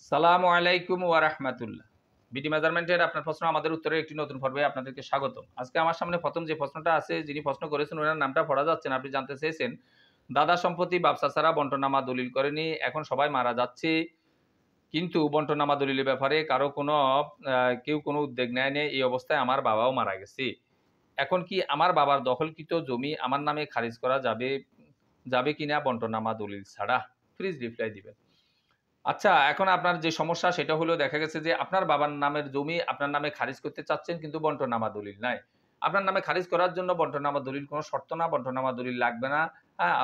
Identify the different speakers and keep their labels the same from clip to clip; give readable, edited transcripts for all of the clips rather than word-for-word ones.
Speaker 1: সালামু আলাইকুম ওয়া রাহমাতুল্লাহ। বিডি মেজারমেন্টের আপনার প্রশ্ন আমাদের উত্তরের একটি নতুন পর্বে আপনাদেরকে স্বাগতম। আজকে আমার সামনে প্রথম যে প্রশ্নটা আছে, যিনি প্রশ্ন করেছেন ওনার নামটা পড়া যাচ্ছে না। আপনি জানতে চেয়েছেন, দাদা সম্পত্তি বাপ চাচারা বন্টনামা দলিল করেনি, এখন সবাই মারা যাচ্ছে। কিন্তু বন্টনামা দলিলের ব্যাপারে কারো কোনো কেউ কোনো উদ্যোগ নেয়নি। এই অবস্থায় আমার বাবাও মারা গেছে। এখন কি আমার বাবার দখলকৃত জমি আমার নামে খারিজ করা যাবে কিনা বন্টনামা দলিল ছাড়া? প্লিজ রিপ্লাই দিবেন। আচ্ছা, এখন আপনার যে সমস্যা সেটা হলো, দেখা গেছে যে আপনার বাবার নামের জমি আপনার নামে খারিজ করতে চাচ্ছেন, কিন্তু বন্টনামা দলিল নাই। আপনার নামে খারিজ করার জন্য বন্টনামা দলিল কোনো শর্ত না, বন্টনামা দলিল লাগবে না।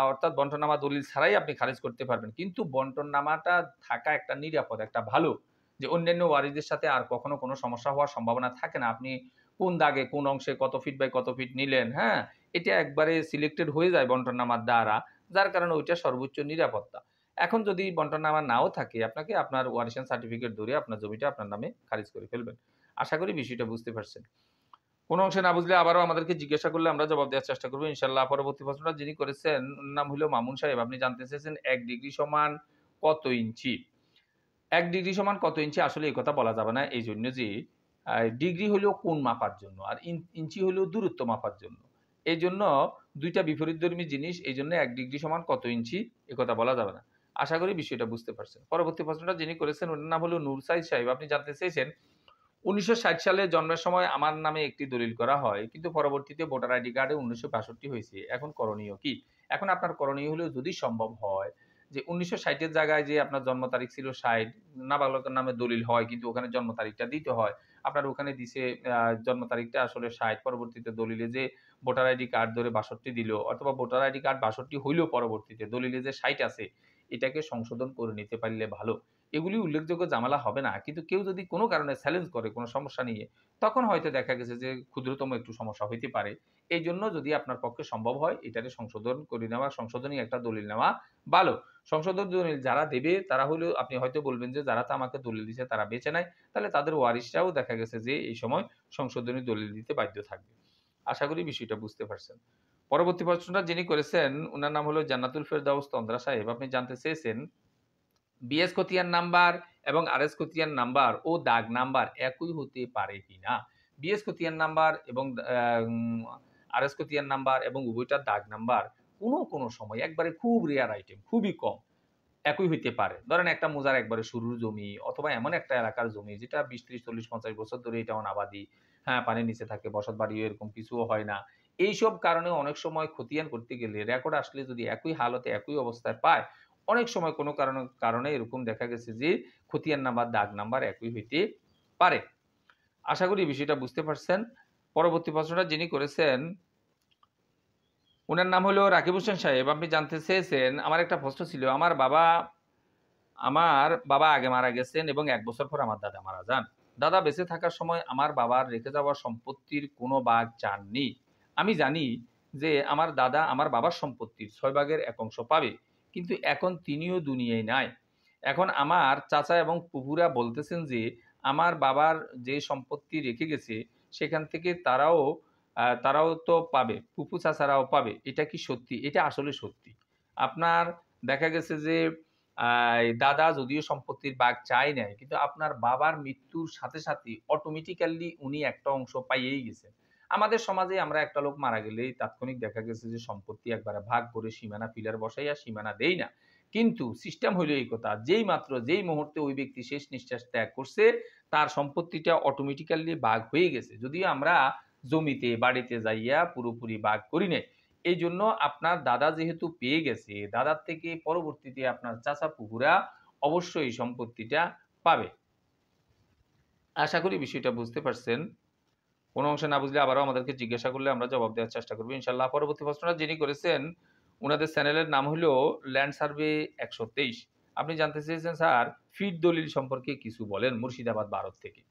Speaker 1: অর্থাৎ বন্টনামা দলিল ছাড়াই আপনি খারিজ করতে পারবেন। কিন্তু বন্টনামাটা থাকা একটা নিরাপদ, একটা ভালো, যে অন্যান্য ওয়ারিসদের সাথে আর কখনো কোনো সমস্যা হওয়ার সম্ভাবনা থাকে না। আপনি কোন দাগে, কোন অংশে কত ফিট বাই কত ফিট নিলেন, হ্যাঁ? এটা একবারে সিলেক্টেড হয়ে যায় বন্টনামার দ্বারা। যার কারণে ওইটা সর্বোচ্চ নিরাপত্তা। এখন যদি বন্টনামা নাও থাকে, আপনাকে আপনার ওয়ারিশান সার্টিফিকেট ধরে আপনার জমিটা আপনার নামে খারিজ করে ফেলবেন। আশা করি বিষয়টা বুঝতে পারছেন। কোন অংশে না বুঝলে আবারও আমাদেরকে জিজ্ঞাসা করলে আমরা জবাব দেওয়ার চেষ্টা করব ইনশাআল্লাহ। পরবর্তী প্রশ্নটা যিনি করেছেন উনার নাম হলো মামুন সাহেব। আপনি জানতে চেয়েছেন ১ ডিগ্রি সমান কত ইঞ্চি? ১ ডিগ্রি সমান কত ইঞ্চি? আসলে এই কথা বলা যাবে না। এইজন্য যে ডিগ্রি হলো কোণ মাপার জন্য, আর ইঞ্চি হলো দূরত্ব মাপার জন্য। এইজন্য ২ টা বিপরীতধর্মী জিনিস। এইজন্য ১ ডিগ্রি সমান কত ইঞ্চি এ কথা বলা যাবে না। আশা করি বিষয়টা বুঝতে পারছেন। পরবর্তী প্রশ্নটা যিনি করেছেন উনার নাম হলো নূর সাইদ সাহেব। আপনি জানতে চেয়েছেন ১৯৬০ সালে জন্মের সময় আমার নামে একটি দলিল করা হয়, কিন্তু পরবর্তীতে ভোটার আইডি কার্ডে ১৯৬২ হয়েছে। এখন করণীয় কি? এখন আপনার করণীয় হলো, যদি সম্ভব হয় যে ১৯৬০ এর জায়গায় যে আপনার জন্ম তারিখ ছিল ৬০, নাবালকের নামে দলিল হয় কিন্তু ওখানে জন্ম তারিখটা দিতে হয়। আপনার ওখানে দিছে জন্ম তারিখটা আসলে ৬০, পরবর্তীতে দলিলে যে ভোটার আইডি কার্ড ধরে ৬২ দিল, অথবা ভোটার আইডি কার্ড ৬২ হইলেও পরবর্তীতে দলিলে যে ৬০ আছে এটাকে সংশোধন করে নিতে পারলে ভালো। এগুলি উল্লেখযোগ্য ঝামেলা হবে না। কিন্তু কেউ যদি কোনো কারণে চ্যালেঞ্জ করে কোনো সমস্যা নিয়ে, তখন হয়তো দেখা গেছে যে ক্ষুদ্রতম একটু সমস্যা হইতে পারে। এইজন্য যদি আপনার পক্ষে সম্ভব হয় এটারে সংশোধন করে নেওয়া, সংশোধনী একটা দলিল নেওয়া ভালো। সংশোধন দলিল যারা দেবে তারা হলেও, আপনি হয়তো বলবেন যে যারা তো আমাকে দলিল দিছে তারা বেঁচে নাই, তাহলে তাদের ওয়ারিশরাও দেখা গেছে যে এই সময় সংশোধনী দলিল দিতে বাধ্য থাকবে। আশা করি বিষয়টা বুঝতে পারছেন। পরবর্তী প্রশ্নটা যিনি করেছেন উনার নাম হলো জান্নাতুল ফেরদাউস তন্দ্রা সাহেব। আপনি জানতে চেয়েছেন বিএস খতিয়ান নাম্বার এবং আরএস খতিয়ান নাম্বার ও দাগ নাম্বার একই হতে পারে কিনা? বিএস খতিয়ান নাম্বার এবং আরএস খতিয়ান নাম্বার এবং উভয়টার দাগ নাম্বার কোনো সময়, একবারে খুব রেয়ার আইটেম, খুবই কম, একই হইতে পারে। ধরেন একটা মৌজার একবারে শুরুর জমি, অথবা এমন একটা এলাকার জমি যেটা ২০, ৩০, ৪০, ৫০ বছর ধরে এটা অনাবাদি, হ্যাঁ, পানির নিচে থাকে, বসতবাড়িও এরকম কিছুও হয় না। এইসব কারণে অনেক সময় খতিয়ান করতে গেলে রেকর্ড আসলে যদি একই হালতে একই অবস্থায় পায়, অনেক সময় কোনো কারণে এরকম দেখা গেছে যে খতিয়ান নাম্বার, দাগ নাম্বার একই হইতে পারে। আশা করি বিষয়টা বুঝতে পারছেন। পরবর্তী প্রশ্নটা যিনি করেছেন উনার নাম হলো রাকিব হোসেন সাহেব। আপনি জানতে চেয়েছেন, আমার একটা প্রশ্ন ছিল, আমার বাবা আগে মারা গেছেন এবং ১ বছর পর আমার দাদা মারা যান। দাদা বেঁচে থাকার সময় আমার বাবার রেখে যাওয়া সম্পত্তির কোনো ভাগ চাননি। আমি জানি যে আমার দাদা আমার বাবার সম্পত্তির ৬ ভাগের ১ অংশ পাবে। কিন্তু এখন তিনিও দুনিয়ায় নাই। এখন আমার চাচা এবং ফুফুরা বলতেছেন যে আমার বাবার যে সম্পত্তি রেখে গেছে সেখান থেকে তারাও তো পাবে, ফুফু চাচারাও পাবে। এটা কি সত্যি? এটা আসলে সত্যি। আপনার দেখা গেছে যে দাদা যদিও সম্পত্তির ভাগ চায় নাই, কিন্তু আপনার বাবার মৃত্যুর সাথে সাথেই অটোমেটিক্যালি উনি একটা অংশ পাইয়েই গেছেন। আমাদের সমাজে আমরা একটা লোক মারা গেলেই তাৎক্ষণিক দেখা গেছে যে সম্পত্তি একবারে ভাগ করে সীমানা পিলার বসাইয়া সীমানা দেই না। কিন্তু সিস্টেম হইলো এই কথা, যেই মুহূর্তে ওই ব্যক্তি শেষ নিঃশ্বাস ত্যাগ করছে, তার সম্পত্তিটা অটোমেটিক্যালি ভাগ হয়ে গেছে। যদিও আমরা জমিতে, বাড়িতে যাইয়া পুরোপুরি ভাগ করি নাই। এইজন্য আপনার দাদা যেহেতু পেয়ে গেছে, দাদার থেকে পরবর্তীতে আপনার চাচা ফুফুরা অবশ্যই এই সম্পত্তিটা পাবে। আশা করি বিষয়টা বুঝতে পারছেন। কোনো অংশে না বুঝলে আবারও আমাদেরকে জিজ্ঞাসা করলে আমরা জবাব দেওয়ার চেষ্টা করব ইনশাআল্লাহ। পরবর্তী প্রশ্নটা যিনি করেছেন উনাদের চ্যানেলের নাম হলো ল্যান্ড সার্ভে ১২৩। আপনি জানতে চেয়েছেন, স্যার ফিট দলিল সম্পর্কে কিছু বলেন, মুর্শিদাবাদ, ভারত থেকে।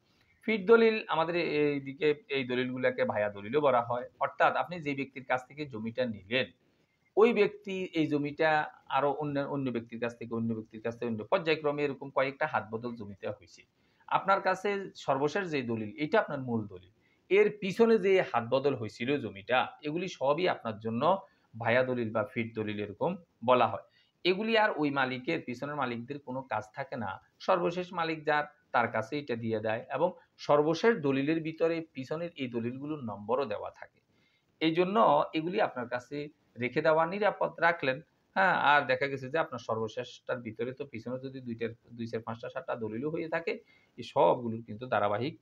Speaker 1: ফিট দলিল আমাদের এইদিকে এই দলিলগুলাকে ভায়া দলিলও বলা হয়। অর্থাৎ আপনি যে ব্যক্তির কাছ থেকে জমিটা নিলেন, ওই ব্যক্তি এই জমিটা আরো অন্য ব্যক্তির কাছ থেকে, অন্য ব্যক্তির কাছ থেকে, অন্য পর্যায়ক্রমে এরকম কয়েকটা হাত বদল জমিতে হইছে। আপনার কাছে সর্বশেষ যে দলিল, এটা আপনার মূল দলিল। এর পিছনে যে হাত বদল হইছিল জমিটা, এগুলি সবই আপনার জন্য ভায়া দলিল বা ফিট দলিল এরকম বলা হয়। এগুলি আর ওই মালিকের, পিছনের মালিকদের কোনো কাজ থাকে না। সর্বশেষ মালিক যার, তার কাছে এটা দিয়ে দেয় এবং সর্বশেষ দলিলের ভিতরে পিছনের এই দলিলগুলোর নম্বরও দেওয়া থাকে। এইজন্য এগুলি আপনার কাছে রেখে দেওয়া নিরাপদ রাখলেন। হ্যাঁ? আর দেখা গেছে যে আপনার সর্বশেষটার ভিতরে তো পিছনে যদি ২ ৪ ৫ টা ৭ টা দলিলও হয়ে থাকে, এই সবগুলোর কিন্তু ধারাবাহিক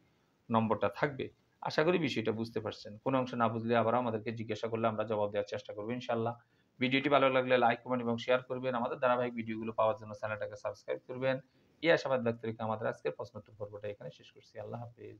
Speaker 1: নম্বরটা থাকবে। আশা করি বিষয়টা বুঝতে পারছেন। কোন অংশ না বুঝলে আবারও আমাদেরকে জিজ্ঞাসা করলে আমরা জবাব দেওয়ার চেষ্টা করব ইনশাআল্লাহ। ভিডিওটি ভালো লাগলে লাইক, কমেন্ট এবং শেয়ার করবেন। আমাদের ধারাবাহিক ভিডিওগুলো পাওয়ার জন্য চ্যানেলটাকে সাবস্ক্রাইব করবেন। এই আশাবাদ ব্যক্ত রেখে আমাদের আজকের প্রশ্নোত্তর পর্বটা এখানে শেষ করছি। আল্লাহ হাফেজ।